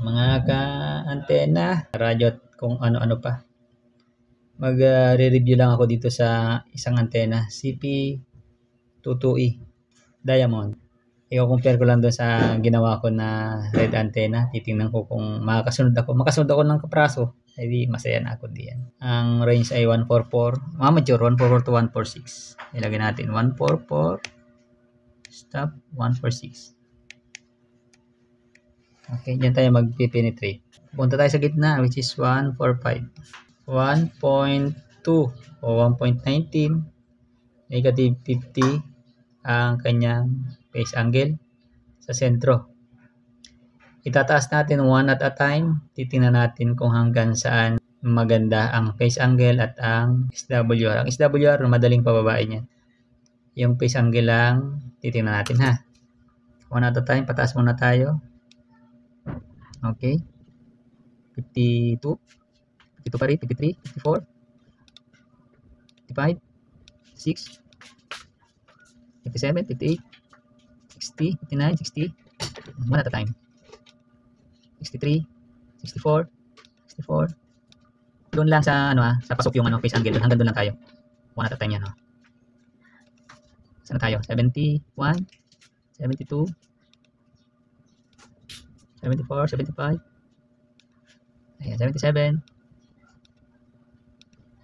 mga ka-antena, radyo at kung ano-ano pa. Magre-review lang ako dito sa isang antena, CP22E Diamond. I-compare ko lang doon sa ginawa ko na red antenna. Titingnan ko kung makasunod ako ng kapraso. Hindi masaya na ako diyan. Ang range ay 144. Mature 144 to 146. Ilagay natin 144 stop 146. Okay, diyan tayo magpe-penetrate. Punta tayo sa gitna which is 145. 1.2 o 1.19 negative 50 ang kanyang phase angle sa sentro. Itataas natin one at a time. Titingnan natin kung hanggang saan maganda ang phase angle at ang SWR. Ang SWR, madaling pababain yan. Yung phase angle lang, titingnan natin ha. One at a time, pataas muna tayo. Okay. 52. 52 pa rin, 53, 54, 55, 56, 57, 58, 60, 59, 60. One at a time. 63, 64, 64. Doon lang sa sa pasok yung phase angle. Hanggang doon lang tayo. One at a time yan. Saan tayo? 71, 72, 74, 75. Ayan, 77.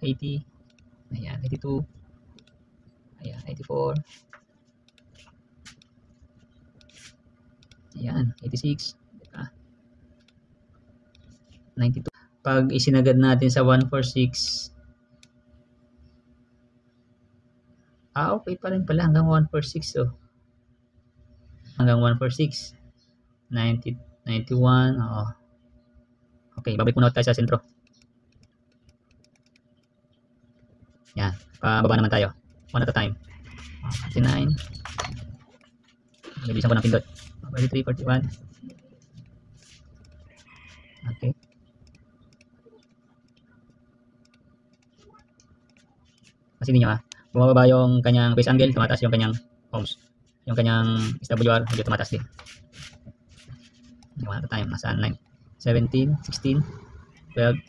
80. Ayan, 82. Ayan, 84. Ayan, 86. 92. Pag isinagad natin sa 146, okay pa rin pala hanggang 146 oh. Hanggang 146. 90, 91, oh. Okay, babalik muna tayo sa sentro. Yan, pababa naman tayo. One at a time. 59. Nabibisan ko ng pindot. 43, 41. Okay. Kasi niyo bumababa yung kanyang phase angle, tumataas yung kanyang ohms. Yung kanyang SWR, medyo tumataas din. One at a time, nasa 9, 17, 16, 12.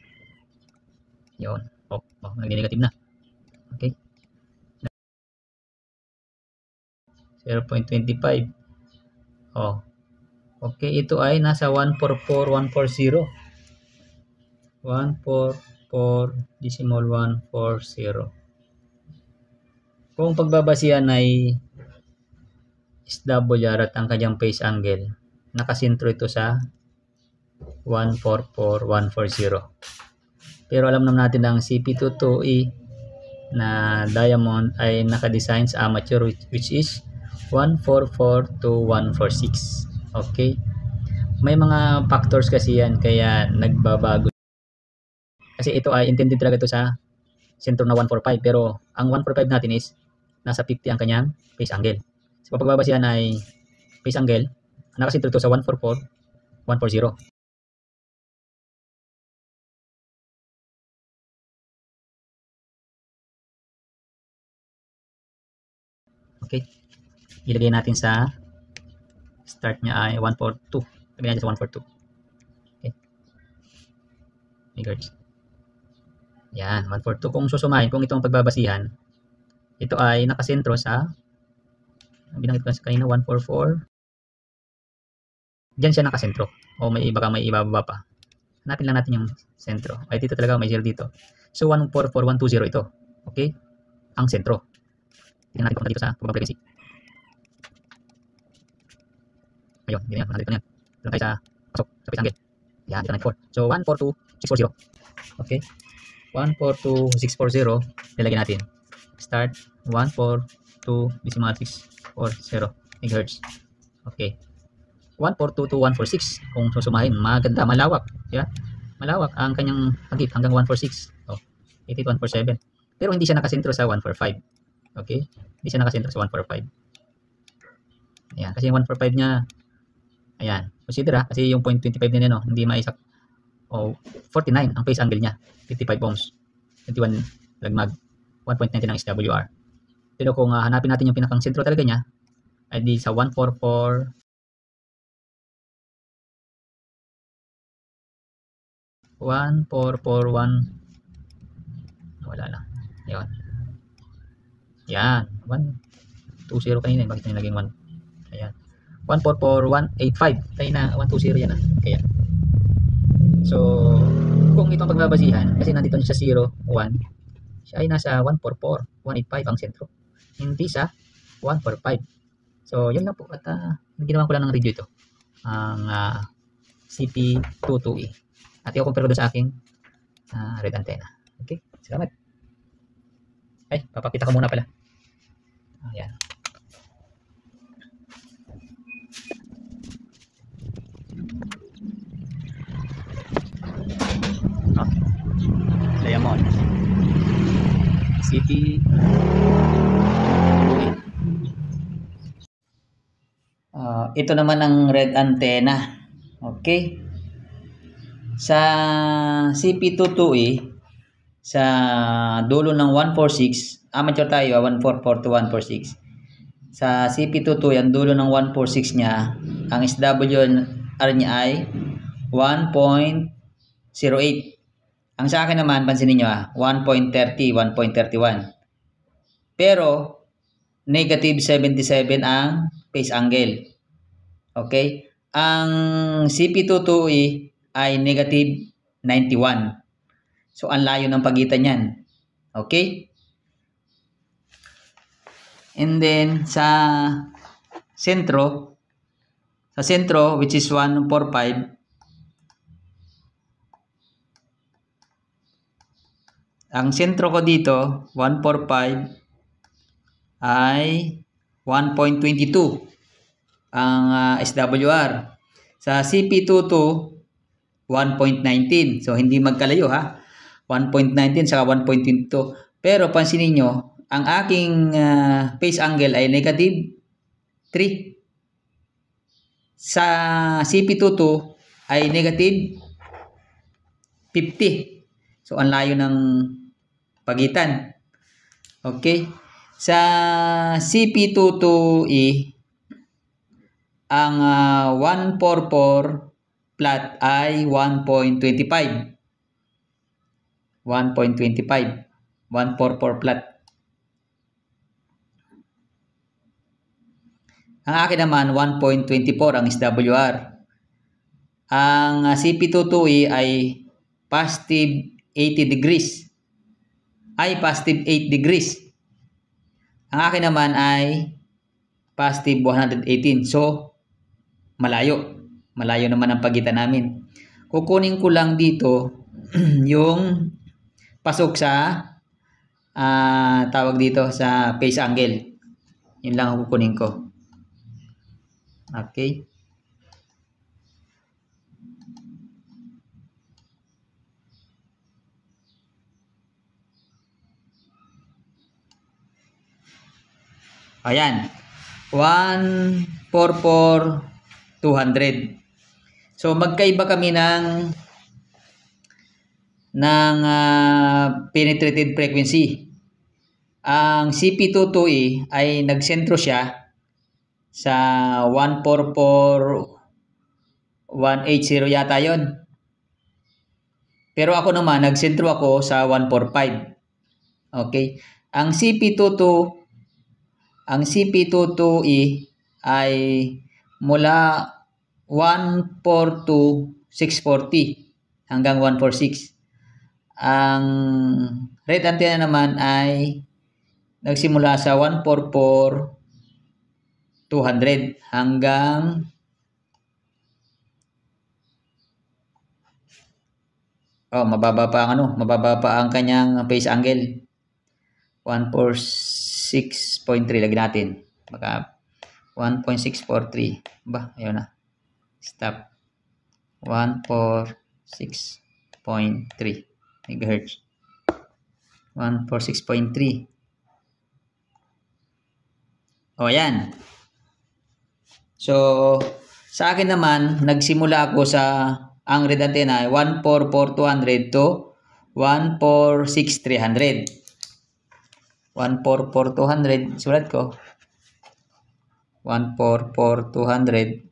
Yun. Nag-negative na. Okay. 0.25. Oh. Okay, ito ay nasa 144, 140. 144.140. Kung pagbabasihan ay SWR at ang kanyang phase angle, nakasentro ito sa 144.140. Pero alam naman natin na ang CP22E na diamond ay nakadesign sa amateur which is 144 to 146. Okay? May mga factors kasi yan kaya nagbabago. Kasi ito ay intended talaga ito sa sentro na 145 pero ang 145 natin is nasa 50 ang kanyang phase angle. So pagbabasihan ay phase angle, nakasentro ito sa 144, 140. Okay. Ilagay natin sa start niya ay 142. Ilagay natin sa 142. Okay. Megahertz. Yan, 142. Kung susumahin, kung itong pagbabasihan, ito ay nakasentro sa, binanggit ko sa kanina, 144. Diyan siya nakasentro. O baka may ibababa pa. Hanapin lang natin yung sentro. Ay, dito talaga, may 0 dito. So, 144.120 ito. Okay? Ang sentro. Tingnan natin kung dito sa frequency. Ayun, hindi na yan. Nandito na yan. Doon tayo sa pasok, sa phase angle. Yan, dito 94. So, 142.640. Okay? 142.640. Lalagyan natin. Start 142.640 MHz. Okay. 142 to 146. Kung susumahin, maganda, malawak. Yeah? Malawak ang kanyang hagip hanggang 146. Oh, 88.147. Pero hindi siya nakasentro sa 145. Okay? Hindi siya nakasentro sa 145. Ayan, kasi yung 145 niya, ayan, consider kasi yung 0.25 niya, no, hindi maisak. Oh, 49 ang phase angle niya. 55 ohms. 21 lagmag. 1.19 ang SWR. Pero kung hanapin natin yung pinakang sentro talaga niya, ay di sa 144 1441. Wala lang. Yun. Yan. 120 kanina. Bakit na naging 1? Ayan. 144185. Tayo na 120 yan. Kaya. So, kung itong pagbabasihan, kasi nandito sa 0, 1, siya ay nasa 144, 185 ang sentro. Hindi sa 145. So, yun lang po. At ginawa ko lang ng review ito. Ang CP22E. At i-compare ko doon sa aking red antenna. Okay? Salamat. Ay, papakita ko muna pala. Ayan. Diamond. CP ito naman ang red antenna. Okay. Sa CP22E, sa dulo ng 146, amateur tayo, 144 to 146. Sa CP22, ang dulo ng 146 niya, ang SWR niya ay 1.08. Ang sa akin naman, pansinin nyo 1.30, 1.31. Pero, negative 77 ang phase angle. Okay? Ang CP22E ay negative 91. So, ang layo ng pagitan yan. Okay? And then, sa sentro, which is 145, ang sentro ko dito, 145, ay 1.22 ang SWR. Sa CP22, 1.19. So, hindi magkalayo ha. 1.19 saka 1.22. Pero, pansinin nyo, ang aking phase angle ay negative 3. Sa CP22 ay negative 50. So, ang layo ng pagitan. Okay? Sa CP22E, ang 144 flat ay 1.25. 1.25. 144 flat. Ang akin naman, 1.24 ang SWR. Ang CP22E ay positive 80 degrees. Ay positive 8 degrees. Ang akin naman ay positive 118. So, malayo. Malayo naman ang pagitan namin. Kukunin ko lang dito yung pasok sa tawag dito sa phase angle. Yun lang ang kukunin ko. Okay. Ayan. 144,200. So, magkaiba kami ng penetrated frequency. Ang CP22E ay nagsentro siya sa 144,180 yata yon. Pero ako naman, nagsentro ako sa 145. Okay. Ang CP22E ay mula 142,640 hanggang 146. Ang red antenna naman ay nagsimula sa 144,200 hanggang mababa pa ang kanyang phase angle. 146.3 lagi natin. Baka 1.643. Ba, ayun na. Stop. 146.3 MHz. 146.3. Ayan. So, sa akin naman, nagsimula ako sa ang red antenna ay 144,200 to 146,300. 144,200, sulat ko. 144,200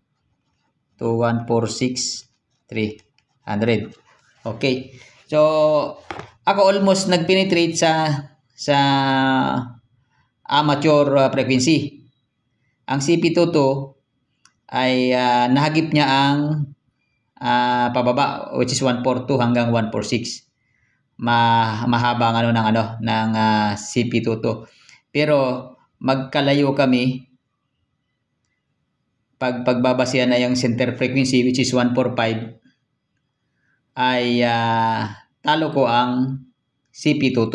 to 146,300. Okay. So, ako almost nag-penetrate sa amateur frequency. Ang CP22 ay nahagip niya ang pababa, which is 142 hanggang 146. Mahaba ng ng CP22. Pero magkalayo kami pagbabasihan na yung center frequency, which is 145, ay talo ko ang CP22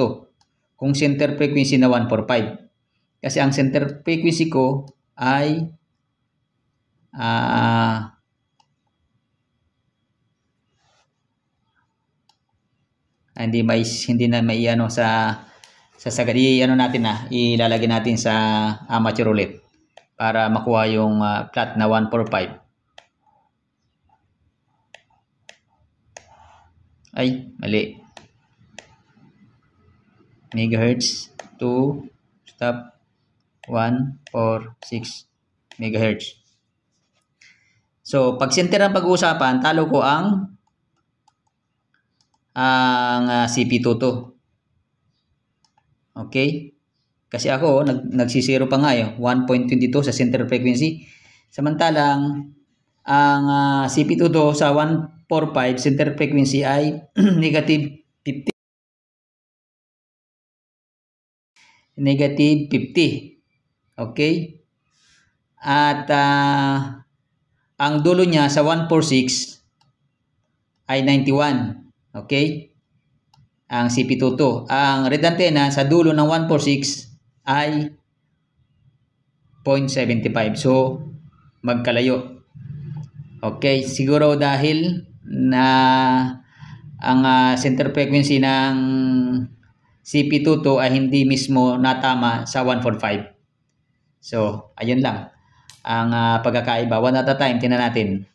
kung center frequency na 145. Kasi ang center frequency ko ay hindi na may sa sagad. Ilalagay natin sa amateur ulit para makuha yung plot na 145. Ay, mali. Megahertz 2 stop 146 megahertz. So, pag center ang pag-uusapan, talo ko ang CP22. Okay? Kasi ako, nagsisiro pa nga 1.22 sa center frequency. Samantalang, ang CP22 sa 145 center frequency ay negative 50. Negative 50. Okay? At ang dulo niya sa 146 ay 91. Okay? Ang CP22. Ang red antenna sa dulo ng 146 ay 0.75. So, magkalayo. Okay? Siguro dahil na ang center frequency ng CP22 ay hindi mismo natama sa 145. So, ayun lang ang pagkakaiba. One at a time, tingnan natin.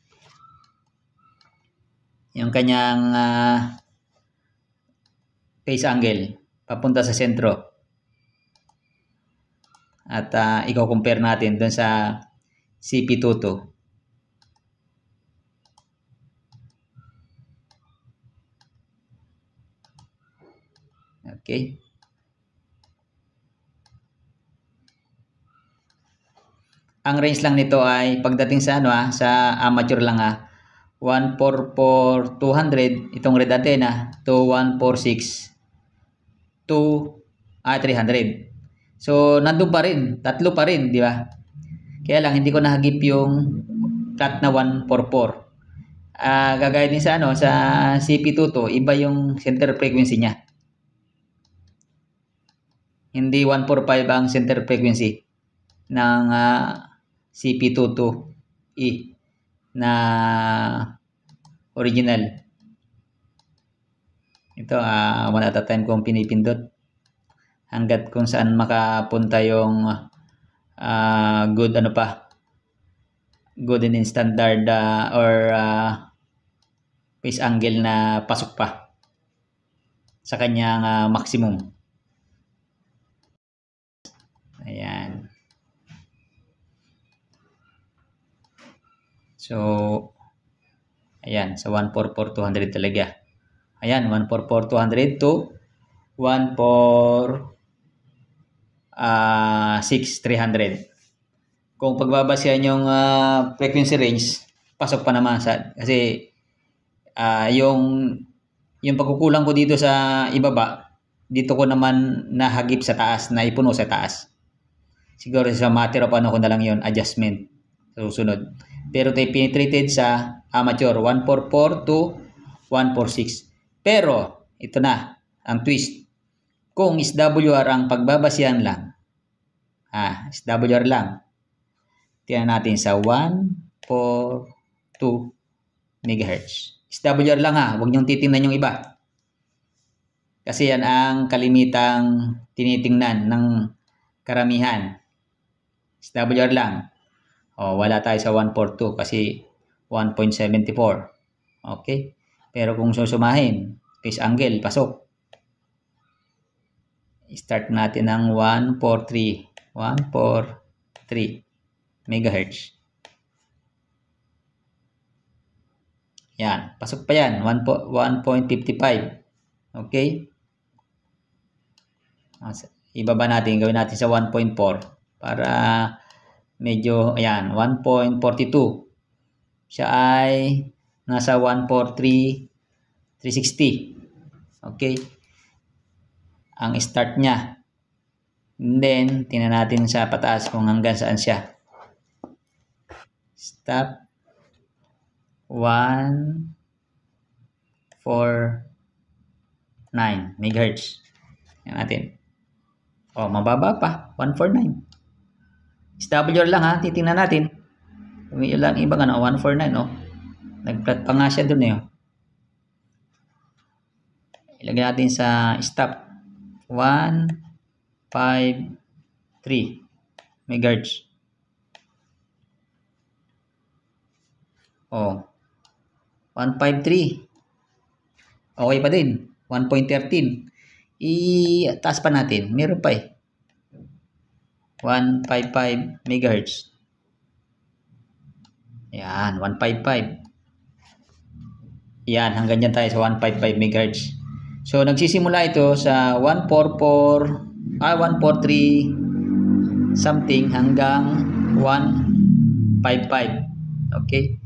Yung kanyang phase angle papunta sa sentro. At i-compare natin dun sa CP22. Okay. Ang range lang nito ay pagdating sa sa amateur lang 144-200 itong red antenna to 146 to 300. So nandun pa rin, tatlo pa rin, di ba? Kaya lang hindi ko nahagip yung plot na 144. Gagaya din sa sa CP22, iba yung center frequency niya. Hindi 145 ang center frequency ng CP22E na original. Ito, one at a time kong pinipindot hanggat kung saan makapunta yung good good and standard or phase angle na pasok pa sa kanyang maximum. Ayan. So, ayan, sa 144-200 talaga. Ayan, 144-200 to 146-300. Kung pagbabasihan yung frequency range, pasok pa naman kasi yung pagkukulang ko dito sa ibaba, dito ko naman nahagip sa taas, naipuno sa taas. Siguro sa matter of ko na lang yon, adjustment sa susunod. Pero tayo penetrated sa amateur 144 to 146. Pero ito na ang twist. Kung SWR ang pagbabasihan lang, SWR lang, tingnan natin sa 142 MHz. SWR lang huwag niyong titingnan yung iba. Kasi yan ang kalimitang tinitingnan ng karamihan. SWR lang. Wala tayo sa 142 kasi 1.74. Okay? Pero kung susumahin, phase angle, pasok. Start natin ng 143 MHz. Yan, pasok pa yan, 1.55. Okay? Ibaba natin, gawin natin sa 1.4 para medyo, ayan, 1.42. Siya ay nasa 143,360. Okay? Ang start niya. And then, tingnan natin sa pataas kung hanggang saan siya. Stop. 149 MHz. Yan natin. O, mababa pa. 149. SWR lang ha. Titingnan natin. Umiyo lang iba nga 149 o. Nag-flat pa nga siya dun eh. Ilagay natin sa stop. 153 MHz. O. 153. Okay pa din. 1.13. I-taas pa natin. Meron pa eh. 155 MHz. Yan, 155. Yan, hanggang dyan tayo sa 155 MHz. So, nagsisimula ito sa 143 something hanggang 155. Okay?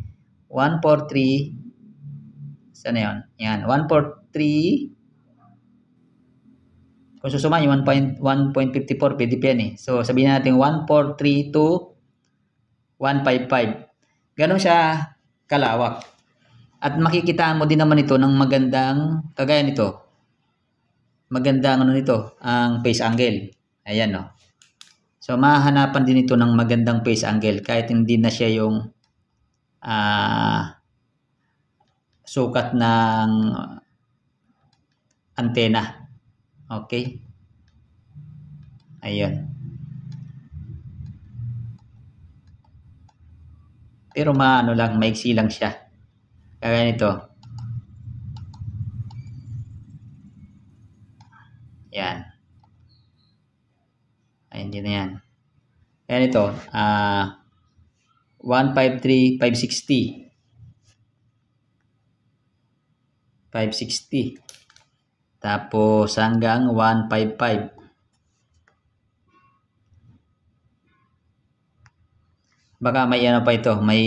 143. Saan na yun? Yan, 143. Kung susuma yung 1.54, pwede pa yan eh. So, sabihin natin 143 to 155. Ganon siya kalawak. At makikitaan mo din naman ito ng magandang, kagaya nito. Magandang ano nito, ang phase angle. Ayan no. So, mahahanapan din ito ng magandang phase angle kahit hindi na siya yung sukat ng antena. Okay? Ayun. Pero maano lang, maiksi lang siya. Kaya nito. Yan. Ay, hindi na yan. Kaya nito, 153, 560. 560. Tapos hanggang 155. Baka may ano pa ito, may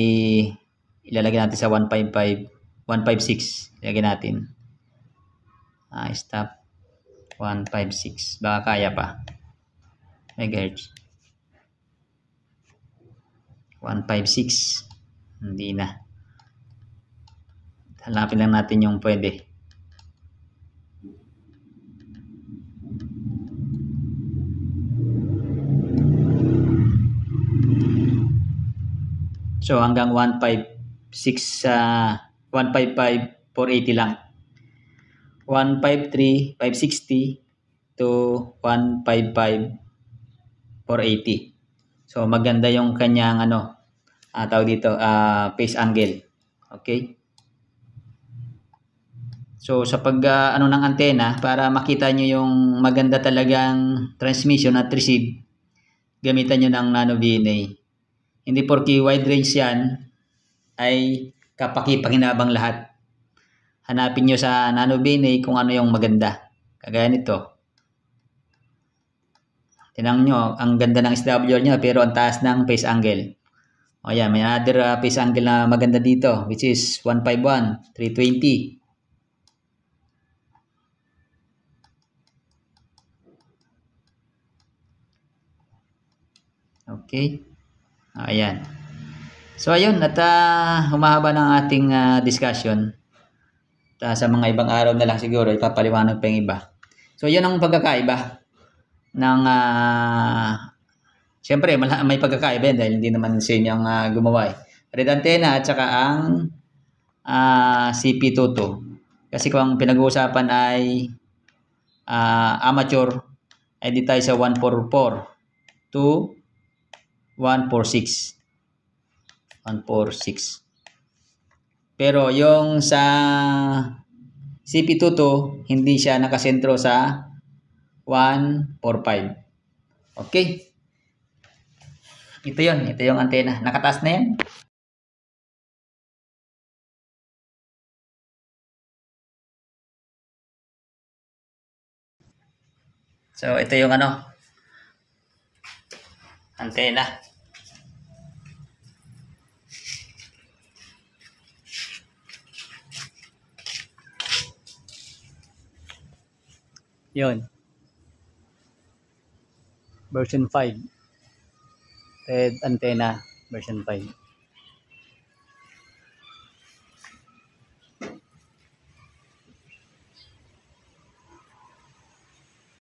ilalagay natin sa 155, 156. Ilalagay natin. Stop. 156. Baka kaya pa. Megahertz. 156. Hindi na. Hanapin lang natin yung pwede. So hanggang 156 155 480 lang. 153 560 to 155 480. So maganda yung kanyang tawag dito phase angle. Okay? So sa pag ng antena para makita nyo yung maganda talagang transmission at receive, gamitan nyo ng nano VNA. Hindi porke wide range yan ay kapaki-pakinabang lahat. Hanapin nyo sa nano VNA kung ano yung maganda. Kagaya nito. Tinang nyo, ang ganda ng SWR nyo pero ang taas ng phase angle. O yan, may another phase angle na maganda dito which is 151, 320. Okay. Ayan. So ayun, at humahaba ng ating discussion. Sa mga ibang araw na lang siguro ipapaliwanag pa yung iba. So yun ang pagkakaiba ng siyempre may pagkakaiba dahil hindi naman sa inyo ang gumawa eh. Red antenna at saka ang CP22. Kasi kung ang pinag-uusapan ay amateur, ay di tayo sa 144 to 146. 146. Pero yung sa CP22, hindi siya nakasentro sa 145. Okay? Ito yun. Ito yung antena. Nakataas na yan. So, ito yung ano, antena. Yun. Version 5. Red antenna, version 5.